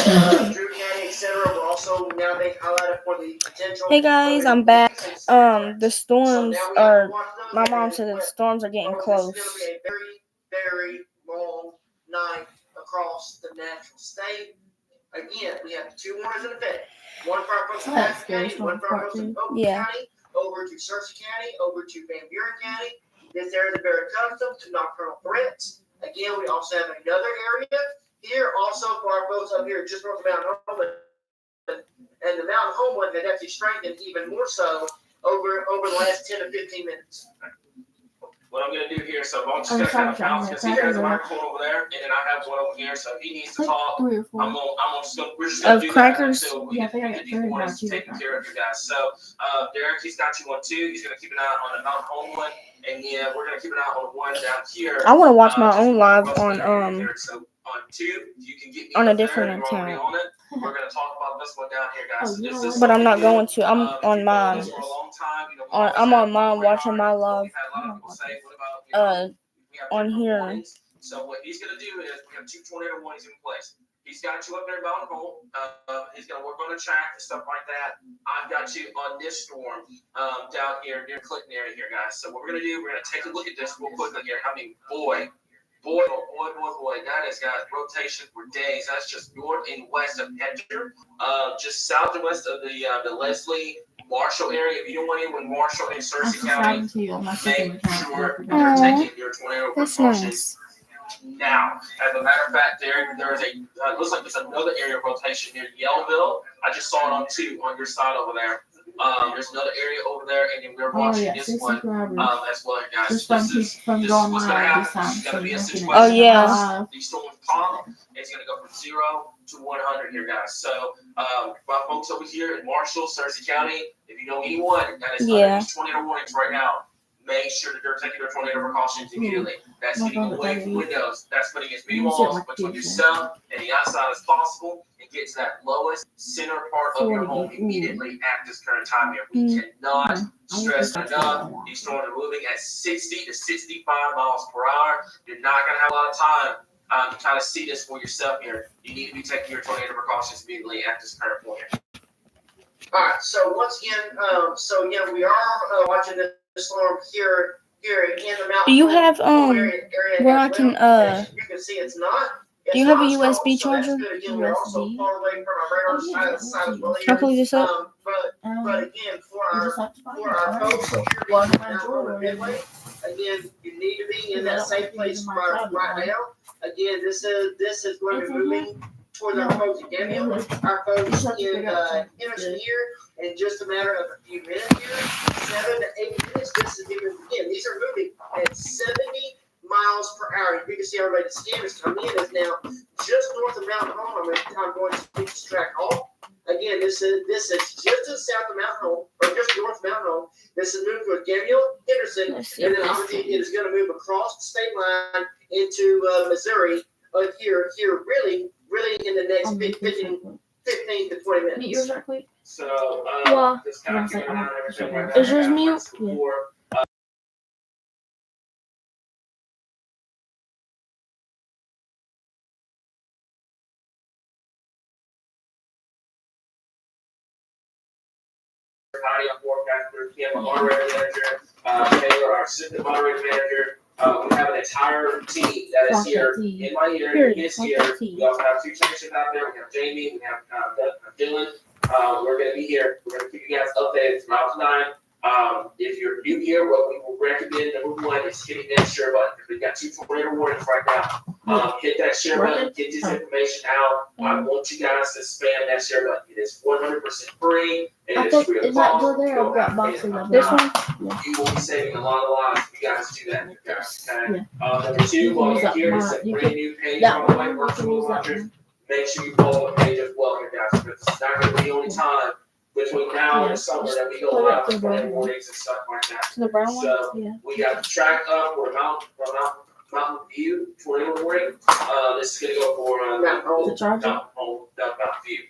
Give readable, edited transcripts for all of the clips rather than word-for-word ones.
Drew County, etc. We're also now being highlighted for the potential. Hey guys, I'm back. The storms are. My mom said that the storms are getting close. This is going to be a very, very long night across the natural state. Again, we have 2 warnings in effect. One for our folks in Jackson County, one for our folks in Oakland County, over to Searcy County, over to Van Buren County. This area is very accustomed to nocturnal threats. Again, we also have another area here, also for our folks up here just north of Mount Homeland. And the Mount Homeland has actually strengthened even more so over the last 10 to 15 minutes. What I'm going to do here, so I'm just going to kind of bounce because he has a microphone over there, and then I have one over here. So if he needs to talk, we're just going to do crackers. That until we get these points taken care of, you guys. So Derek, he's got you on 2. He's going to keep an eye on the Mount Homeland, and yeah, we're going to keep an eye on 1 down here. I want to watch my own live on So on 2, you can get me on a different account. We're going to talk about this one down here, guys. But I'm not going to. I'm on mine. I'm on mine watching my live. On here. So what he's going to do is we have 2 tornado warnings in place. He's got you up there about home. He's going to work on the track and stuff like that. I've got you on this storm down here near Clinton area here, guys. So what we're going to do, we're going to take a look at this real quickly here. I mean, boy, that has got rotation for days. That's just north and west of Hedger, just south and west of the Leslie Marshall area. If you don't want anyone Marshall and Searcy County, make sure you're taking your tornado precautions now. As a matter of fact, there is a looks like there's another area of rotation near Yellville. I just saw it on 2 on your side over there. There's another area over there, and then we're watching this one as well, guys. This is what's going to happen. It's going to be a situation. These storms come. It's going to go from 0 to 100 here, guys. So, my folks over here in Marshall, Searcy County, if you know anyone that is under these tornado warnings right now, make sure that they're taking their tornado precautions immediately. That's getting away from windows. That's putting as many walls between yourself and the outside as possible, and get to that lowest center part of your home immediately at this current time here. We cannot stress enough. These storms are moving at 60 to 65 miles per hour. You're not going to have a lot of time to kind of see this for yourself here. You need to be taking your tornado precautions immediately at this current point here. All right. So once again, we are watching this storm here in the mountain. Do you have area where I can you can see it's not. Do you have a USB charger? We're also far away from our radar side as well. Can I pull this up? But again, for our folks here Midway, again, you need to be in that safe place right now. Again, this is going to be moving towards our folks in Daniel, our folks in Henderson here, in just a matter of a few minutes here, 7 to 8 minutes. This is again, these are moving at 70 miles per hour. You can see everybody, the scan is coming in. Is now just north of Mount Home. I'm going to take this track off. Again, this is just to the south of Mount Home, or just north of Mount Home. This is moving with Daniel Henderson, and then obviously it is going to move across the state line into Missouri. Here, really in the next 15 to 20 minutes. Yours are quick. So, just kind of keep an eye on everything right now. Is yours mute? Yeah. I'm forecaster, Kim, moderator manager, Taylor, our assistant moderator manager. We have an entire team that is here in my ear, in this year. We also have 2 technicians out there. We have Jamie, we have Dylan. We're going to be here. We're going to keep you guys updated throughout the night. If you're new here, what we will recommend, number 1, is hitting that share button. Because we've got 2 tornado warnings right now. Hit that share button, get this information out. I want you guys to spam that share button. It is 100% free. It is free of cost. This one? You will be saving a lot of lives if you guys do that. Okay? Number 2, while you're here, it's a brand new page on the way, virtual launchers. Make sure you follow the page as well, here, guys. Because it's not going to be the only time between now and the summer that we go live with mornings and stuff like that. So we got the track up for Mountain View tornado warning. This is going to go for Mountain View.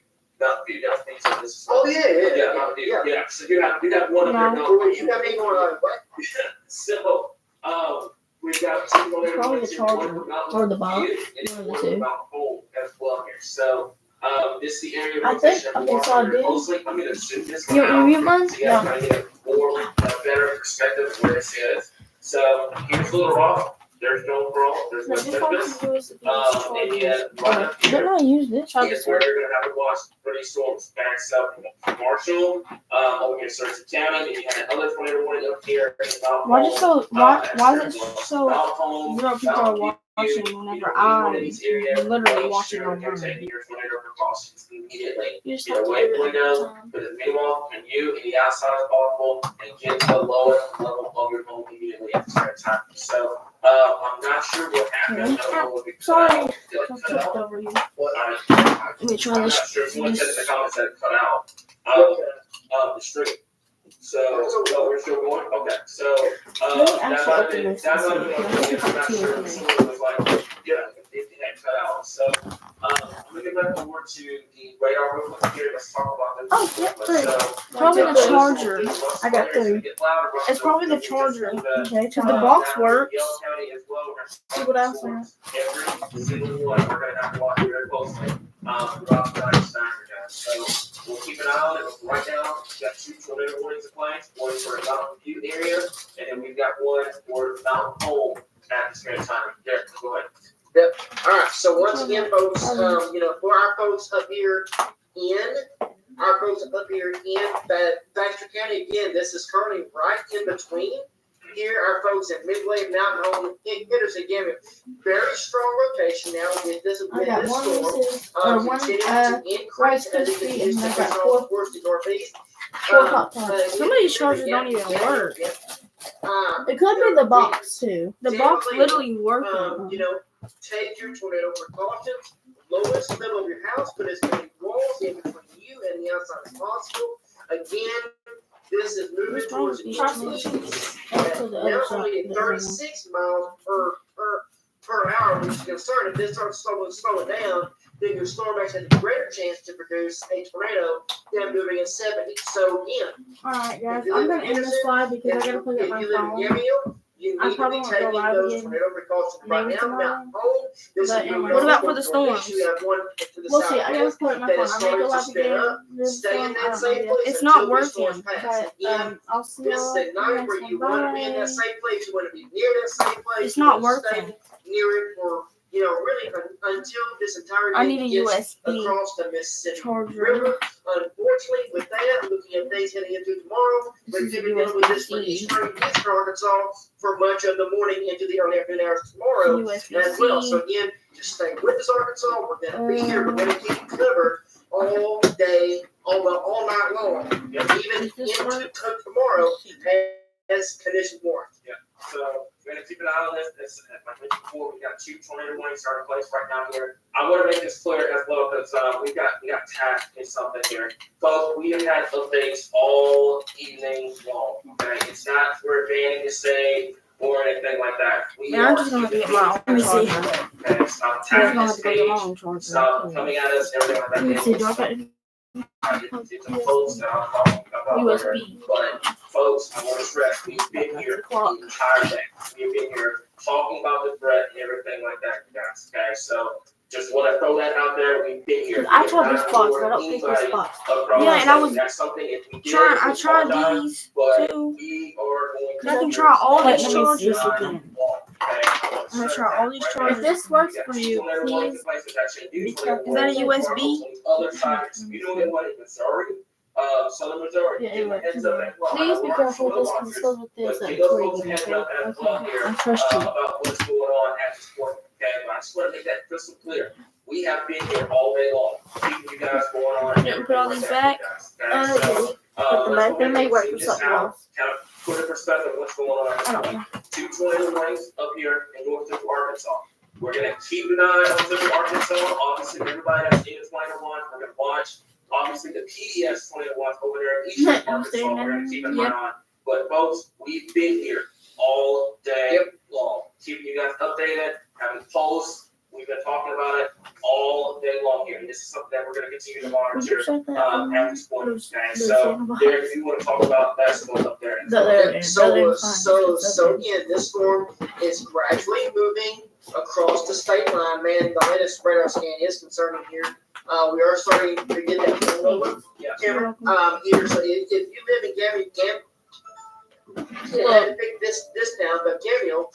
Oh yeah, Mountain View. Yeah. So you got one of them. You got me going on. So we've got 2 tornado warnings. Or the box. And one for Mountain Home as well here. So This is the area of I think- rotation. okay, so I Very did. closely. I'm going to zoom this You one out. mute mine? So you guys kind of get a better perspective of where this is. So here's a little rock. There's no rock. There's no surface. And then right up Didn't here I use this? is where you're going to have to watch pretty storms back up from Marshall. Over here, Searcy County. Then you have another tornado warning up here. Why is it so? Why is it so? Mount Zero people are watching whenever I'm literally watching on mine. Immediately. You just Get have to away do from it windows, every time. put as many off and you and the outside as possible, and get to the lowest level of your home immediately at the same time. So, I'm not sure what happened. I don't know what we Sorry. did it I cut tripped out? over you. Let me try I'm this. not sure. Someone said in the comments that it cut out. The street. So, we're still going? Okay, so, Let me that actually might have open been, this that and might have been, see. I'm not Two sure. of them. Someone was like, yeah, it had cut out. So, I'm gonna get back over to the radar real quick here. Let's talk about this. Oh, yeah, So, good. Probably the this charger. little bus I got player is gonna three. get louder, but It's probably the just a charger. little bit. Okay, because the box Down in works. Yale County as well, we're gonna See what else I have. every single one, we're gonna have to watch very closely, throughout the night Saturday. So we'll keep an eye on it. Right now, we've got 2 tornado warnings in place, one for the Mountain View area, and then we've got one for Mountain Home at the same time. Derek, go ahead. Yep. All right. So once again, folks, for our folks up here in Baxter County, again, this is currently right in between. Here, our folks at Midway Mountain Home, it is again a very strong rotation now with this I got one storm. Reese's, or one Continuing to increase as it Krispy, continues and to I got push on towards the northeast. four Pop-Tarts. Some of these chargers don't even work. It could be the box too. The box literally working. Take your tornado precautions. Lowest middle of your house. Put as many walls in between you and the outside as possible. Again, this is moving towards the east. Now only at 36 miles per hour, which is a concern. If this starts slowing down, then your storm actually has a greater chance to produce a tornado than moving at 70. So again, Alright guys, I'm gonna end this live because I gotta plug up my if you live in phone. Yamhill, you I need to probably be won't go taking live those again. tornado precautions right Maybe now. tomorrow. Mountain Home, this But is anyway. moving What about on for the towards northeast. storms? You have one to the We'll see. I gotta southwest plug up my that phone. is I may starting go to live spin again. up. This Stay in storm, I that don't know safe yet. place It's until not this storm's working. passed. But Again, I'll see this is y'all a night next where one. you want to be in that Bye. safe place. You want to be near that safe place. It's You not want to stay working. near it for, really until this entire I thing need a gets USB across the Mississippi charger. River. Unfortunately, with that, looking at days heading into tomorrow, This we're is a going to deal with this for USB-C. eastern Arkansas for much of the morning into the early afternoon hours tomorrow as well. So USB-C. again, just stay with us, Arkansas. We're going to be here. We're going to keep you covered all day, all night long, and even into tomorrow as conditions warrant. Yeah. So we're gonna keep an eye on this. As I mentioned before, we got 2 tornado warnings starting in place right now here. I want to make this clear as well because we got tagged in something here. Folks, we have had updates all evening long. Okay, it's not we're banning to say or anything like that. I'm just gonna get my own charger. Okay, stop I'm tagging gonna this have to go get my page. own charger. Stop coming at us, everything like that. Let me see. Do I got It's a post that I'm talking about. USB? But folks, I want to stress, we've been here the entire day. We've been here talking about the threat and everything like that, guys. Okay, so just want to throw that out there. We've been here. I tried this box, but I don't think this box. Yeah, and I was that's something if we did, I tried these but too. we are going I can try all Wait, these let me see chargers. this again. I'm gonna try all these chargers. If this works for you, please. Is that a USB? Other sides, you know what, in Missouri, Southern Missouri. Yeah, it works. Heads up that, well, Please be I careful with this work because it goes with this. but That's those where folks you heads can up as well here, I trust you. about what's going on at this point. Okay, but I just want to make that crystal clear. We have been here all day long, keeping you guys going on. Yeah, we put all these back. Yeah. Put them back. They may work for something else. Kind of put in perspective what's going on. I don't know. 2 tornado warnings up here in North Central Arkansas. We're gonna keep an eye on Central Arkansas. Obviously, everybody has seen the tornado one. We're gonna watch, obviously, the PDS tornado ones over there in Eastern Arkansas. We're gonna keep an eye on. But folks, we've been here all day long, keeping you guys updated, having posts. We've been talking about it all day long here, and this is something that we're going to continue to monitor at this point. Okay, so Derek, if you want to talk about that, so up there. So again, this storm is gradually moving across the state line. Man, the latest radar scan is concerning here We are starting to get that going over. Yeah. Cameron, here, so if you live in Gambia, I had to pick this down, but Daniel,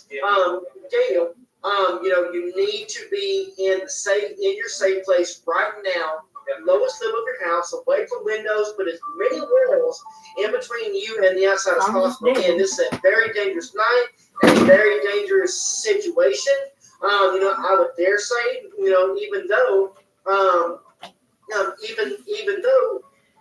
you need to be in your safe place right now, lowest level of your house, away from windows, put as many walls in between you and the outside as possible. Again, this is a very dangerous night, and a very dangerous situation. I would dare say, even though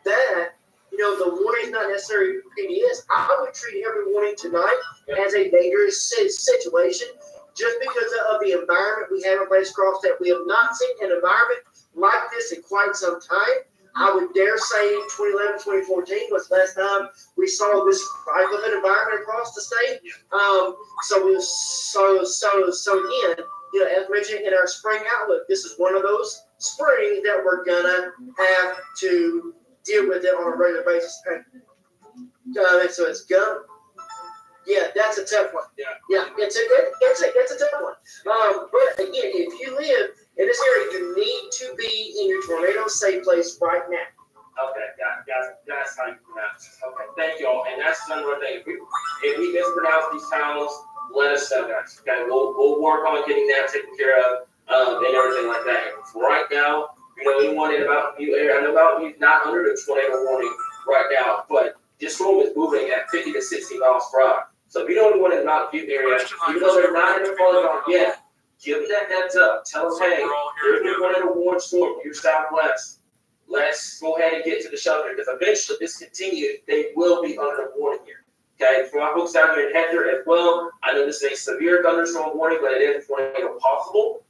that, the warning is not necessarily PDS, I would treat every warning tonight as a dangerous situation, just because of the environment we have in place across that. We have not seen an environment like this in quite some time. I would dare say 2011, 2014 was the last time we saw this type of an environment across the state. So again, as mentioned in our spring outlook, this is one of those springs that we're gonna have to deal with it on a regular basis. So it's gonna. Yeah, that's a tough one. Yeah, it's a tough one. But again, if you live in this area, you need to be in your tornado safe place right now. Okay, that's how you pronounce it. Okay, thank you all. And that's another thing. If we mispronounce these towns, let us know, guys. Okay, we'll work on getting that taken care of, and everything like that. For right now, anyone in the Mountain View area, I know Mountain View's not under the tornado warning right now, but this storm is moving at 50 to 60 miles per hour. So if you know anyone in the Mountain View area, even though they're not in the polygon yet, give them that heads up. Tell them, hey, there's been one in a warm storm to your southwest. Let's go ahead and get to the shelter, because eventually, if this continues, they will be under the warning here. Okay, for my folks down here in Hector as well, I know this is a severe thunderstorm warning, but it is tornado possible.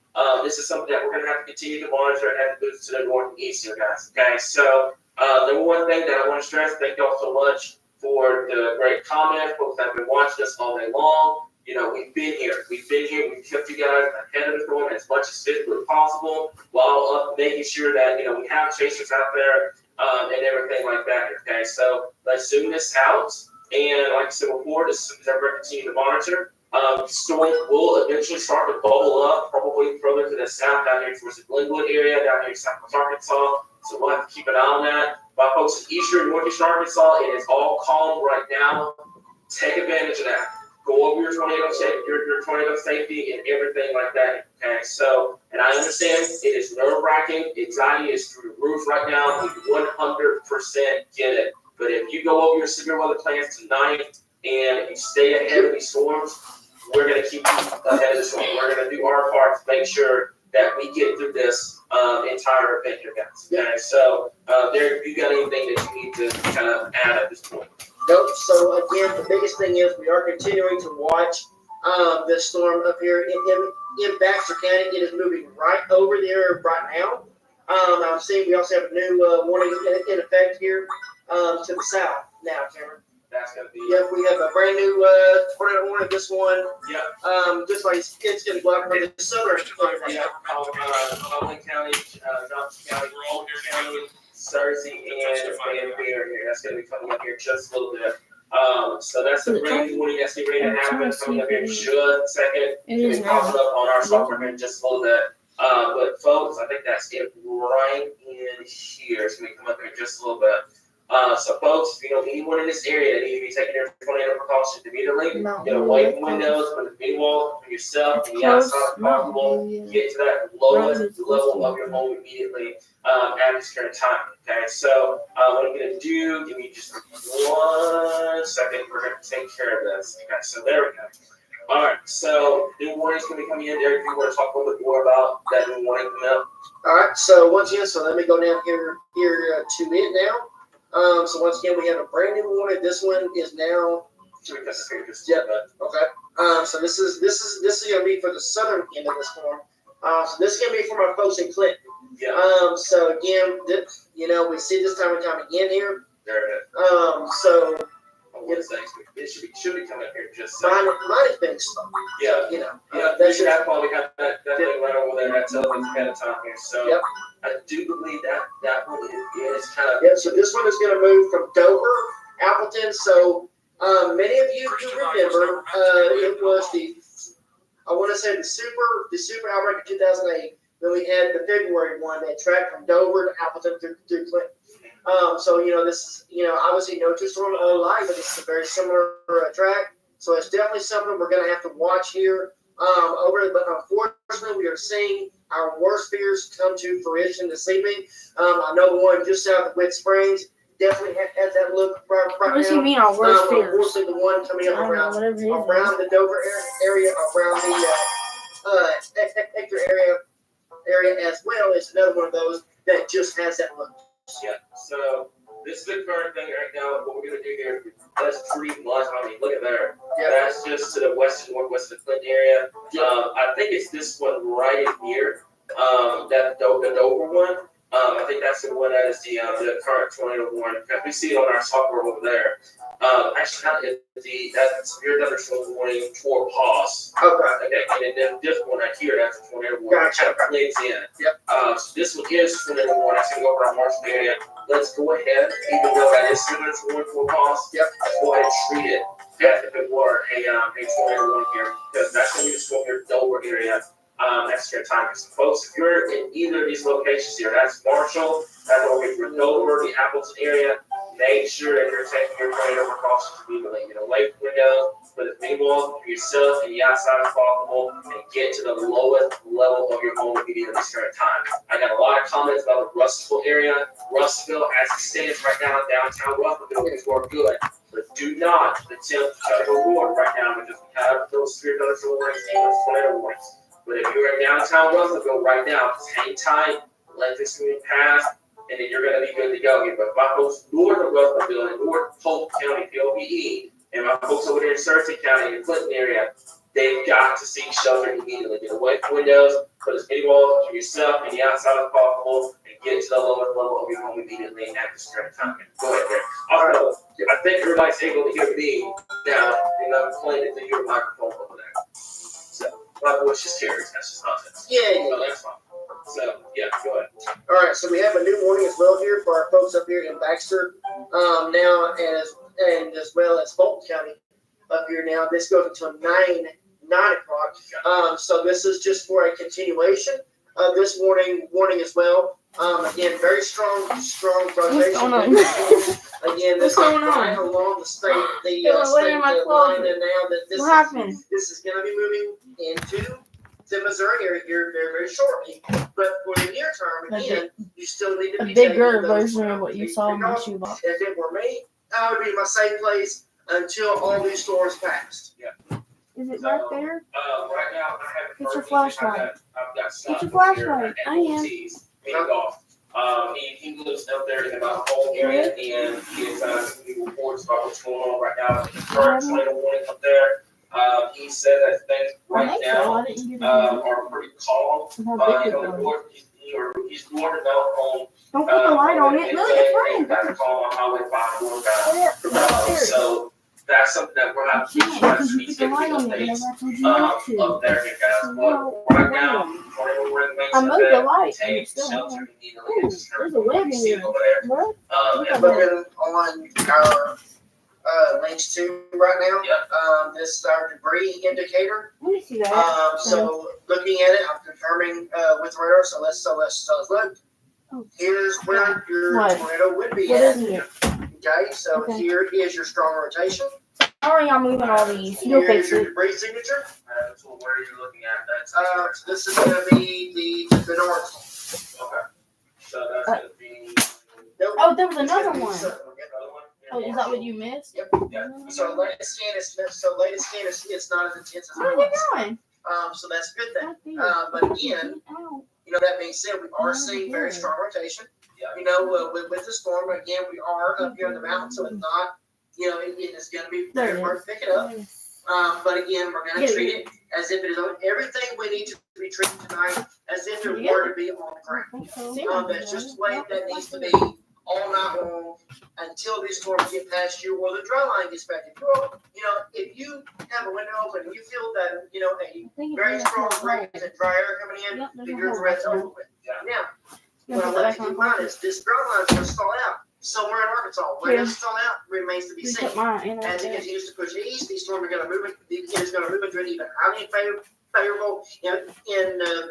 This is something that we're going to have to continue to monitor and have to move to the northeast here, guys. Okay, so number one thing that I want to stress, thank you all so much for the great comments. Folks that have been watching us all day long. We've been here. We've kept you guys ahead of the storm as much as physically possible, while making sure that we have chasers out there and everything like that. Okay, so let's zoom this out, and like I said before, as soon as I continue to monitor, the storm will eventually start to bubble up, probably further to the south, down here towards the Glenwood area, down here in southwest Arkansas. So we'll have to keep an eye on that. My folks in eastern and northeast Arkansas, it is all calm right now. Take advantage of that. Go over your tornado safety and everything like that. Okay, so, and I understand it is nerve-wracking. Anxiety is through the roof right now. We 100% get it. But if you go over your severe weather plans tonight and you stay ahead of these storms, we're going to keep you ahead of the storm. We're going to do our part to make sure that we get through this entire event here, guys. Okay, so there, you got anything that you need to kind of add at this point? Nope. So again, the biggest thing is we are continuing to watch this storm up here in Baxter County. It is moving right over there right now. I'm seeing we also have a new warning in effect here to the south now, Cameron. That's gonna be. Yep, we have a brand new tornado warning. This one, just like it's gonna go out for the southern. Yeah, Cumberland County, Johnson County, Walker County, Searcy, and Van Buren here. That's gonna be coming up here just a little bit. So that's the brand new warning that's getting ready to happen. It's coming up here in just a second. It's popping up on our software here in just a little bit. But folks, I think that's it right in here. It's gonna come up here in just a little bit. So folks, if you know anyone in this area that need to be taking their tornado precautions immediately, away from windows, put the big wall for yourself and the outside if possible, get to that lowest level of your home immediately at this current time. Okay, so what I'm gonna do, give me just 1 second, we're gonna take care of this. Okay, so there we go. All right, so new warning's gonna be coming in. Derek, you want to talk a little bit more about that new warning coming up? All right, so once again, let me go down here to it now. So once again, we have a brand new warning. This one is now. Yeah. Okay. So this is gonna be for the southern end of the storm. So this is gonna be for my folks in Clinton. Yeah. So again, we see this time and time again here. There it is. So. It should be coming up here just. Mine is being slow. Yeah. They should have probably got that thing right over there. That's up ahead of time here. So. Yep. I do believe that one is kind of. Yeah, so this one is going to move from Dover, Appleton. So many of you remember it was the super outbreak of 2008 Then we had the February one that tracked from Dover to Appleton through Clinton. So, this is, obviously no two storms are alike, but it's a very similar track. So it's definitely something we're going to have to watch here. But unfortunately, we are seeing our worst fears come to fruition this evening. I know the one just south of Wet Springs definitely has that look right What does now. he mean, our worst fears? Unfortunately, the one coming up around Whatever the Dover area, around the Hector area as well is another one of those that just has that look. Yeah. So this is the current thing right now. What we're gonna do here, that's pretty much. Look at there. Yeah. That's just to the west and northwest of the Clinton area. I think it's this one right in here. The Dover one. I think that's the one that is the current tornado warning. We see it on our software over there. Actually, that severe thunderstorm warning toward pause. Okay. And then this one right here, that's a tornado warning. Gotcha. That blends in. Yep. So this one is tornado warning. That's gonna go over our Marshall area. Let's go ahead, even though that is similar to warning toward pause. Yep. Let's go ahead and treat it as if it were a tornado warning here, because that's gonna be the storm here, Dover area. That's your time. So folks, if you're in either of these locations here, that's Marshall, that's over here, Dover, the Appleton area, make sure that you're taking your tornado precautions immediately. Get away from windows, put as minimal for yourself and the outside as possible, and get to the lowest level of your home immediately at this current time. I got a lot of comments about the Russellville area. Russellville, as it stands right now, downtown Russellville is more good. But do not attempt to try to go north right now because we have those severe thunderstorm warnings and those tornado warnings. But if you're in downtown Russellville right now, just hang tight, let this move pass, and then you're going to be good to go here. But my folks north of Russellville and north Polk County, PLBE, and my folks over there in Searcy County and Clinton area, they've got to seek shelter immediately. Get away from windows, put as many walls to yourself and the outside as possible, and get to the lowest level of your home immediately at this current time. Go ahead, Rick. Also, I think everybody's able to hear me now, and I'm playing it through your microphone over there. So, my voice just carries. That's just nonsense. Yeah. So that's fine. So, yeah, go ahead. All right, so we have a new warning as well here for our folks up here in Baxter now, and as well as Fulton County up here now. This goes until 9 o'clock. So this is just for a continuation of this warning as well. Again, very strong rotation. Again, this is right along the state, line, and now that this is going to be moving into the Missouri area here very, very shortly. But for the near term, again, you still need to be taking bigger those version of what you saw in the shoebox. If it were me, I would be in my safe place until all these storms passed. Is it right there? Right now, I have Get your flashlight. I've got Get your flashlight. I am. He lives up there in about whole area, and he is he reports about what's going on right now. The current tornado warning up there. He said that things right now are pretty calm. On the north, he's north of home. Don't put the light on it. Look, it's That's calm on Highway 5 So that's something that we're not keeping us. He's getting updates up there, you guys. But right now, tornado warning makes I moved the light. take It's still shelter on. immediately. There's a web in here. Over there. What? Yeah. Looking on our links to right now, this is our debris indicator. Let me see that. So looking at it, I'm confirming with the radar. So let's look. Oh. Here's where your What? tornado would be What at. is it? Okay, so Okay. here is your strong rotation. How are y'all moving all these? You'll Here's fix your it. debris signature. So where are you looking at? That's So this is going to be the north. okay. So that's gonna be Nope. Oh, there was It's another gonna be one. southern. another one. Oh, is that what you missed? Yeah. So latest scan is it's not as intense as Where are it you was. going? So that's a good thing. Right there. But again, Ow. that being said, we are seeing very strong rotation. Yeah. With the storm, again, we are up here in the mountains, so it's not, it is going to be There it very hard is. to pick it up. But again, we're going Yeah. to treat it as if it is on everything we need to be treated tonight, as if it Yeah. were to be on the ground. I think so. That's just the way that needs to be all night long until these storms get past you or the dry line gets back. If you have a window open and you feel that, a very strong breeze and dry air coming in, Yep, there's then a your hole threat's right there. over with. Yeah. Now, what I want to keep in mind is this dry line's going to stall out somewhere in Arkansas. Where Yeah. it stall out remains to be You seen. put mine in right As it there. continues to push east, these storms are going to move. It is going to move into an even highly favorable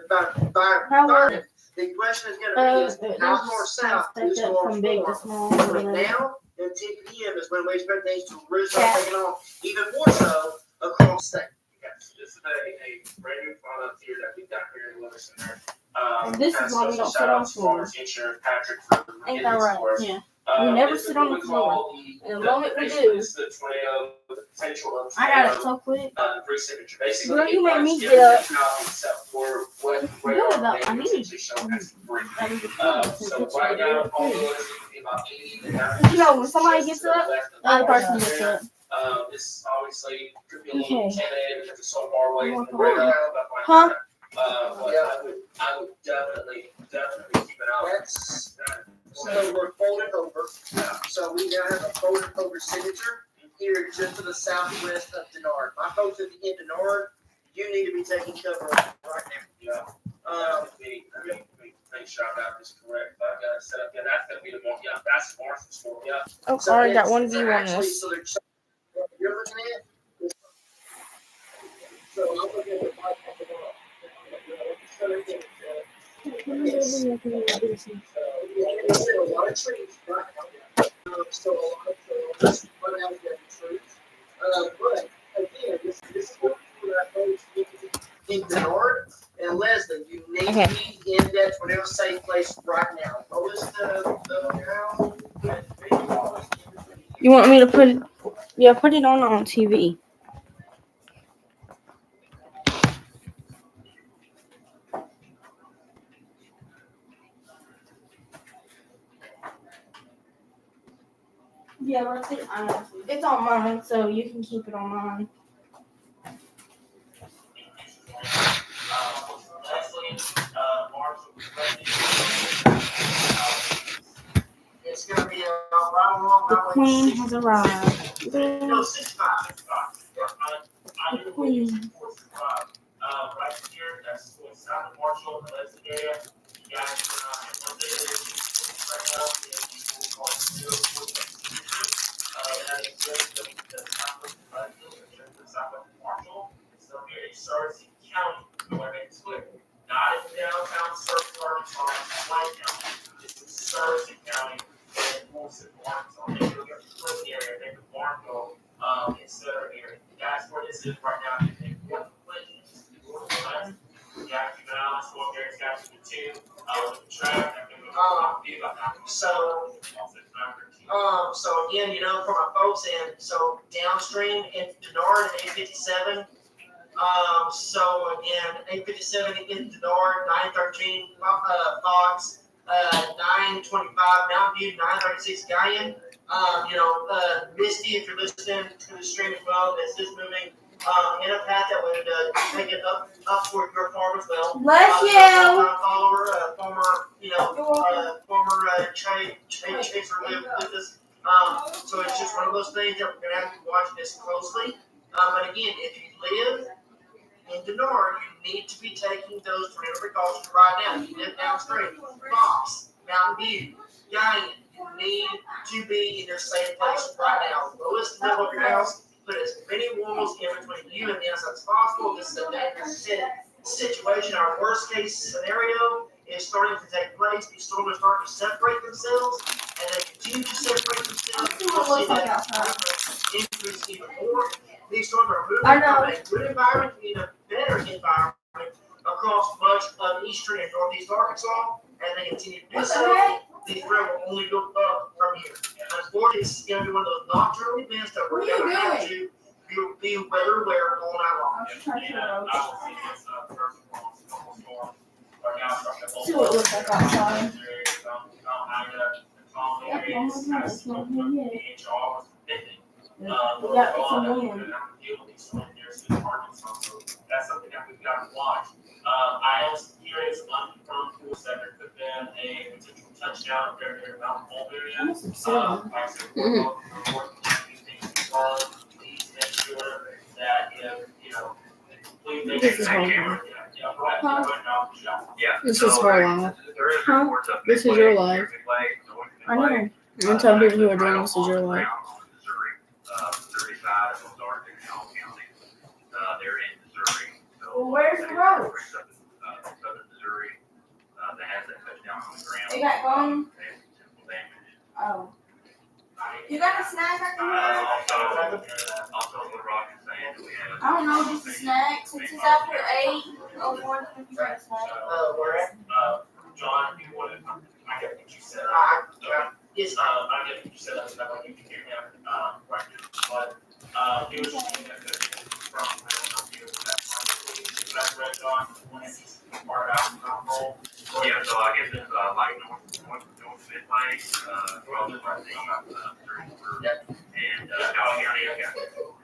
by How was environment. The question is gonna be is how far south do Take that storms from big to form? small. Right now, in 10 p.m. is when we expect things to really start taking off, even more so across the state. Yes, this is a brand new product here that we got here in Livingston. This is why we don't sit on floors. Insurance, Patrick, for Ain't getting that this right? for us. Yeah. We never This is sit on what the we call And the moment we basically, do- this is the tornado, the potential of I got it tornado, so quick. pre-signature. Basically, Girl, you it made runs me get everything out except for what radar Good, they I need- essentially show as free. That is So right now, all the others can be about 80 to 90. You know, when somebody gets up, the other person gets up. This obviously could be a little Okay. intimidating because it's so far away from the Huh? radar, stuff like Huh? that. But I would definitely keep an eye on That's so we're folded over. So we now have a folded over signature here just to the southwest of Denard. My folks at the end of Denard, you need to be taking cover right now. Make sure I got this correct. I got it set up. Yeah, that's gonna be the one. Yeah, that's Marshall's store. Yeah. Oh, So already got it's- 1v1 they're actually- this. So they're, what you're looking at. So I'm looking at the pipe at the bottom. So again, yes. So yeah, there's a lot of trees right now. So a lot of trails, but out of the trees. But again, this is what I folks in Denard and Leslie, you need Okay. to be in that whatever safe place right now. Lowest You want me to put it? Yeah, put it on TV. Yeah, let's see. It's on mine, so you can keep it on mine. It's gonna be right along The Highway queen 6. has arrived. No, 65. The queen. Right here, that's going south of Marshall, that's the area. You guys, one thing that is right now is what we call 046. That is just the top of the south of Marshall. So here it starts in county, where it's clear. Not in downtown Circle, Arkansas, White County. This is Sarson County and Wilson, Arkansas. They go to the Clinton area, they go to Barnville, etc. area. That's where this is right now. They go to Clinton. So again, you know, for my folks in, so downstream in Denard and 857. So again, 857 in Denard, 913 Fox, 925 Mountain View, 936 Guyan. Misty, if you're listening to the stream as well, this is moving in a path that would take it up toward your farm as well. Bless you. Follower, former chaser lived with us. So it's just one of those things that we're gonna have to watch this closely. But again, if you live in Denard, you need to be taking those tornado precautions right now. You live downstream, Fox, Mountain View, Guyan, you need to be in your safe place right now. Lowest level of your house. Put as many walls in between you and the outside as possible. This is a dangerous situation. Our worst case scenario is starting to take place. These storms are starting to separate themselves, and they continue to separate themselves. We'll see that increase even more. These storms are moving from a good environment to an even better environment across much of eastern and northeast Arkansas, and they continue to do so. The threat will only go up from here. Unfortunately, this is going to be one of those nocturnal events that we're going to have to be weather aware all night long. See what it looks like outside. We got some wind. That's something that we've got to watch. I also hear it's unconfirmed reports that there could have been a potential touchdown there near Mount Hope area. Like I said, we're working on these things because please make sure that please make This is sure. horrible. Yeah, go ahead. Go ahead, Mount. Yeah. This is her live. There is Huh? reports of This is your live. I know. I'm telling people who are doing this is your live. Missouri side of Ozark and Allen County. They're in Missouri, so Well, where's the road? Southern Missouri, that has that touchdown on the ground. It got gone? They had some simple damage. Oh. You got a snack I can have? Also, Little Rock is saying that we have. I don't know, just a snack. Since it's after 8, or more than if you got a snack. Where at? John, you wanted, I got what you said. Yes. I get what you said, that's not what you can hear him, right now. But, he was just saying that from, I don't know if you was that part, that red dot, when it's part out, roll. Yeah, so I guess it's, like north midway, well, it's right there, and, Howard County, I've got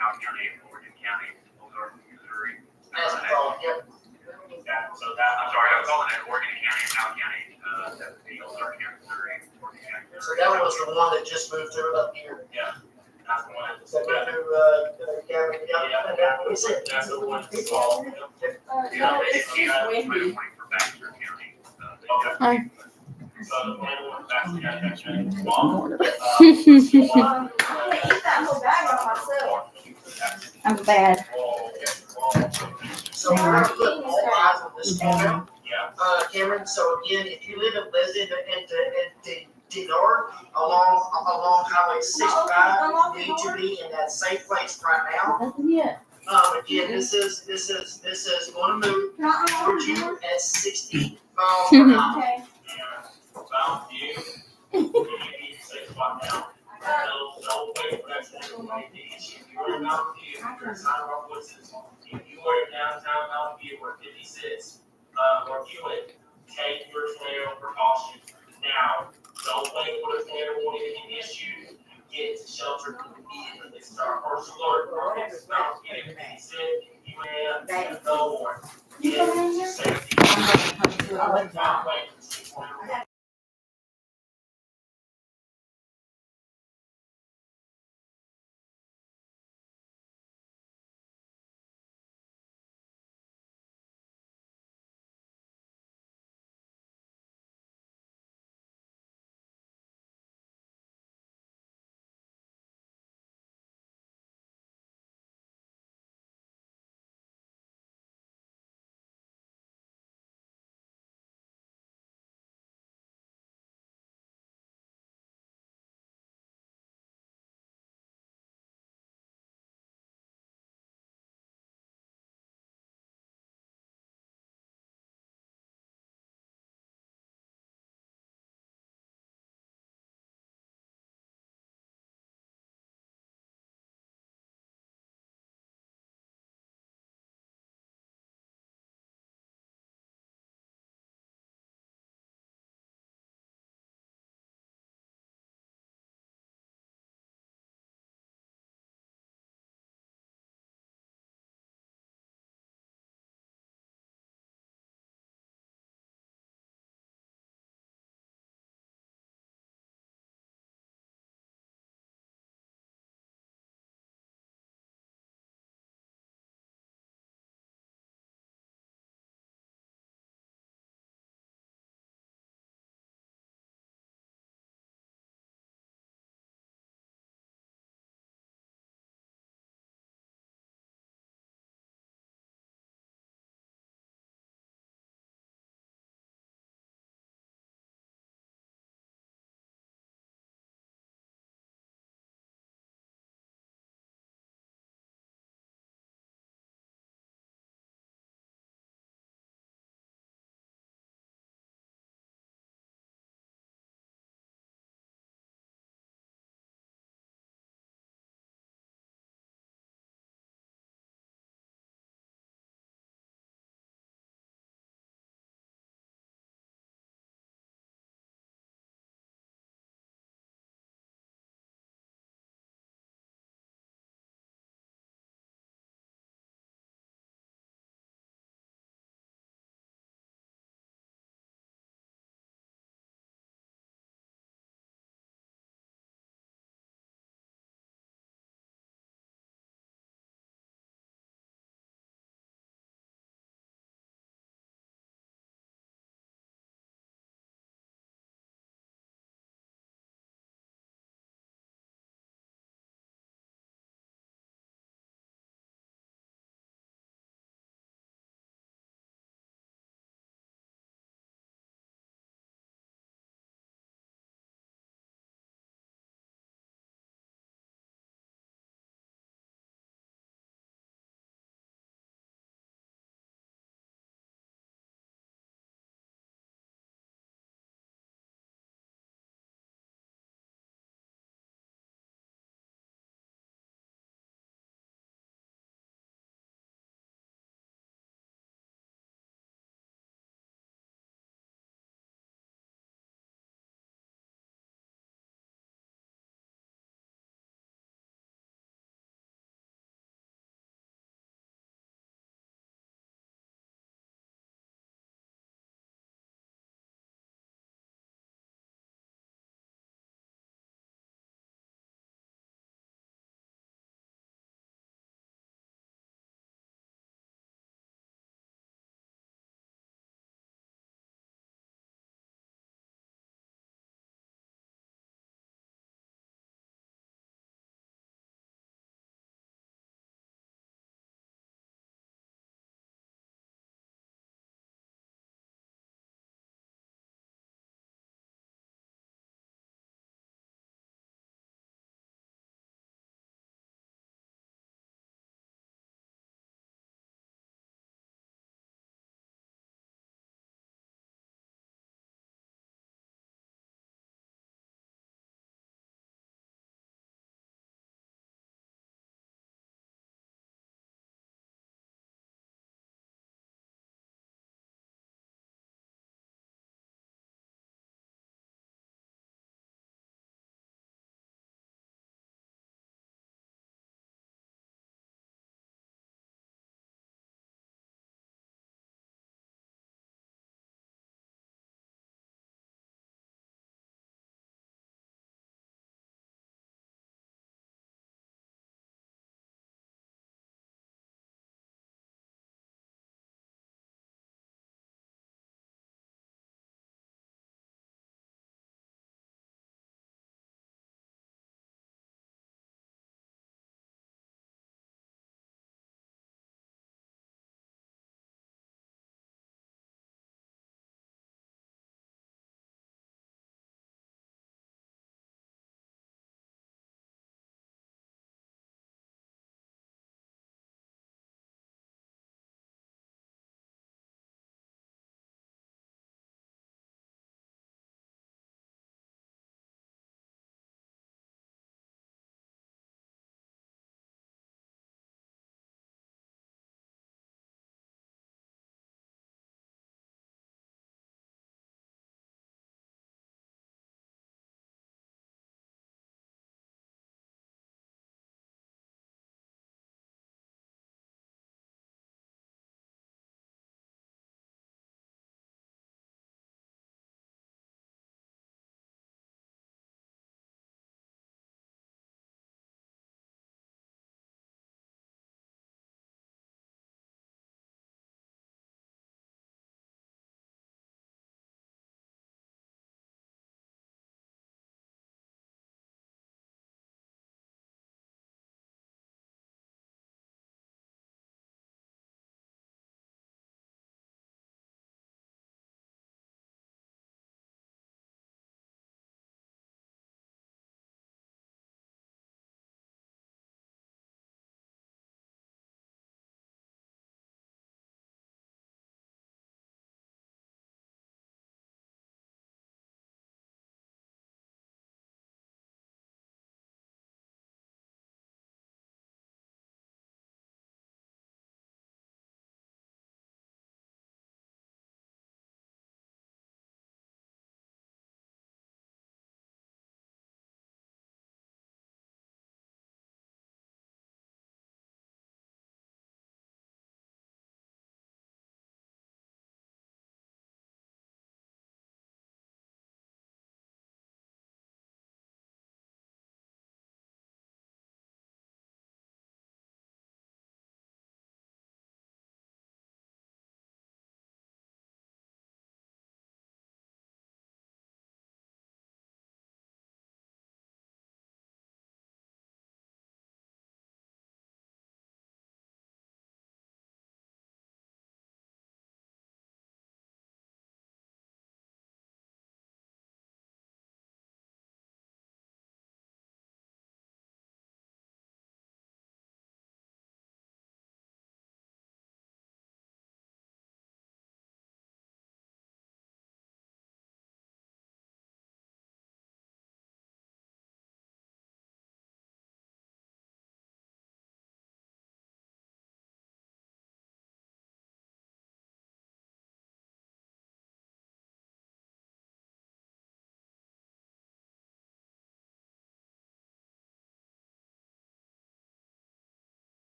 Howard County, Morgan County, Ozark, Missouri. That's the problem, yep. So that, I'm sorry, I was calling that Morgan County and Howard County, that would be Ozark County, Missouri, Morgan County. So that was the one that just moved through up here. Yeah, that's the one. So went through, Gavin, That's the one that's all. No, it's just windy. For Baxter County. Hi. So the plan was Baxter County, Baxter County. I'm gonna eat that whole bag by myself. I'm bad. So we're gonna put all eyes on this tornado. Yeah. Cameron, so again, if you live in Leslie and Denard, along Highway 65, you need to be in that safe place right now. Yeah. Again, this is going to move Not towards you at 60 miles per hour. Okay. Found you. You need to say spot now. Don't wait for that second light. If you are in Mountain View, you're in Sidewalk Woods. If you are in downtown Mountain View or 56, or Hewitt, take your tornado precautions now. Don't wait for the tornado warning to be issued. Get to shelter immediately. This is our first alert. Our next stop. Get it. Sit, you in, no more. You Get coming in here? safety. Not wait.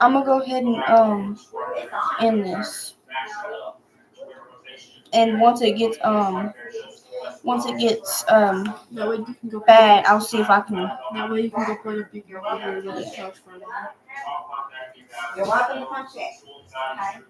I'm gonna go ahead and end this. And once it gets That way you can go. bad, I'll see if I can. That way you can go play up your computer and charge for it. You're welcome to punch it.